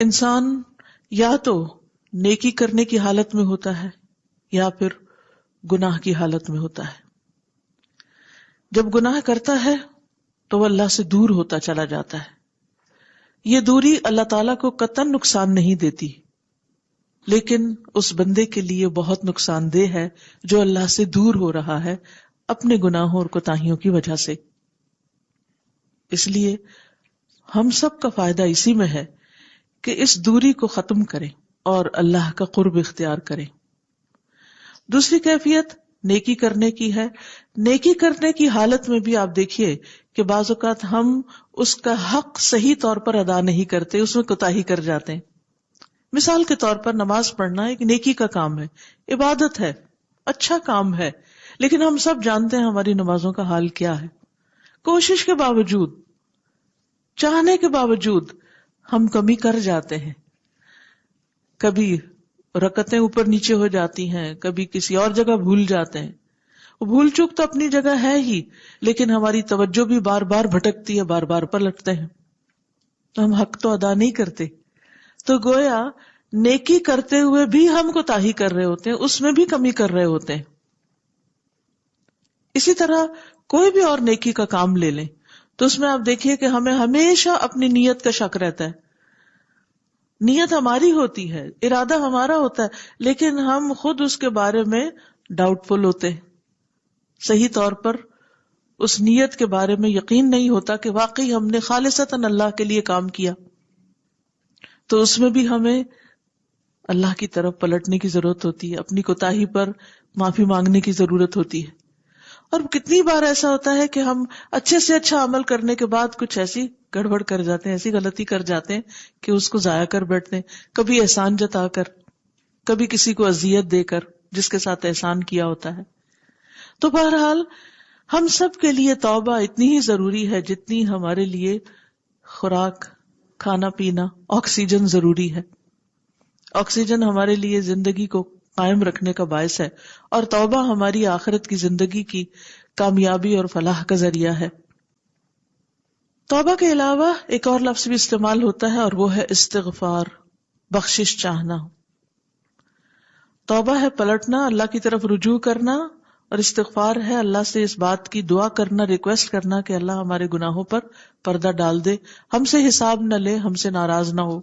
انسان یا تو نیکی کرنے کی حالت میں ہوتا ہے یا پھر گناہ کی حالت میں ہوتا ہے. جب گناہ کرتا ہے تو وہ اللہ سے دور ہوتا چلا جاتا ہے. یہ دوری اللہ تعالیٰ کو قطعاً نقصان نہیں دیتی، لیکن اس بندے کے لیے بہت نقصان دہ ہے جو اللہ سے دور ہو رہا ہے اپنے گناہوں اور کوتاہیوں کی وجہ سے. اس لیے ہم سب کا فائدہ اسی میں ہے کہ اس دوری کو ختم کریں اور اللہ کا قرب اختیار کریں. دوسری کیفیت نیکی کرنے کی ہے. نیکی کرنے کی حالت میں بھی آپ دیکھیے کہ بعض اوقات ہم اس کا حق صحیح طور پر ادا نہیں کرتے، اس میں کوتاہی کر جاتے ہیں. مثال کے طور پر نماز پڑھنا ایک نیکی کا کام ہے، عبادت ہے، اچھا کام ہے، لیکن ہم سب جانتے ہیں ہماری نمازوں کا حال کیا ہے. کوشش کے باوجود، چاہنے کے باوجود ہم کمی کر جاتے ہیں. کبھی رکعتیں اوپر نیچے ہو جاتی ہیں، کبھی کسی اور جگہ بھول جاتے ہیں. وہ بھول چوک تو اپنی جگہ ہے ہی، لیکن ہماری توجہ بھی بار بار بھٹکتی ہے، بار بار پلٹتے ہیں، تو ہم حق تو ادا نہیں کرتے. تو گویا نیکی کرتے ہوئے بھی ہم کوتاہی کر رہے ہوتے ہیں، اس میں بھی کمی کر رہے ہوتے ہیں. اسی طرح کوئی بھی اور نیکی کا کام لے لیں تو اس میں آپ دیکھیے کہ ہمیں ہمیشہ اپنی نیت کا شک رہتا ہے. نیت ہماری ہوتی ہے، ارادہ ہمارا ہوتا ہے، لیکن ہم خود اس کے بارے میں ڈاؤٹ فل ہوتے ہیں. صحیح طور پر اس نیت کے بارے میں یقین نہیں ہوتا کہ واقعی ہم نے خالصتاً اللہ کے لیے کام کیا. تو اس میں بھی ہمیں اللہ کی طرف پلٹنے کی ضرورت ہوتی ہے، اپنی کوتاہی پر معافی مانگنے کی ضرورت ہوتی ہے. اور کتنی بار ایسا ہوتا ہے کہ ہم اچھے سے اچھا عمل کرنے کے بعد کچھ ایسی گڑبڑ کر جاتے ہیں، ایسی غلطی کر جاتے ہیں کہ اس کو ضائع کر بیٹھتے ہیں. کبھی احسان جتا کر، کبھی کسی کو اذیت دے کر جس کے ساتھ احسان کیا ہوتا ہے. تو بہرحال ہم سب کے لیے توبہ اتنی ہی ضروری ہے جتنی ہمارے لیے خوراک، کھانا پینا، آکسیجن ضروری ہے. آکسیجن ہمارے لیے زندگی کو قائم رکھنے کا باعث ہے، اور توبہ ہماری آخرت کی زندگی کی کامیابی اور فلاح کا ذریعہ ہے. توبہ کے علاوہ ایک اور لفظ بھی استعمال ہوتا ہے اور وہ ہے استغفار، بخشش چاہنا. توبہ ہے پلٹنا، اللہ کی طرف رجوع کرنا، اور استغفار ہے اللہ سے اس بات کی دعا کرنا، ریکویسٹ کرنا کہ اللہ ہمارے گناہوں پر پردہ ڈال دے، ہم سے حساب نہ لے، ہم سے ناراض نہ ہو.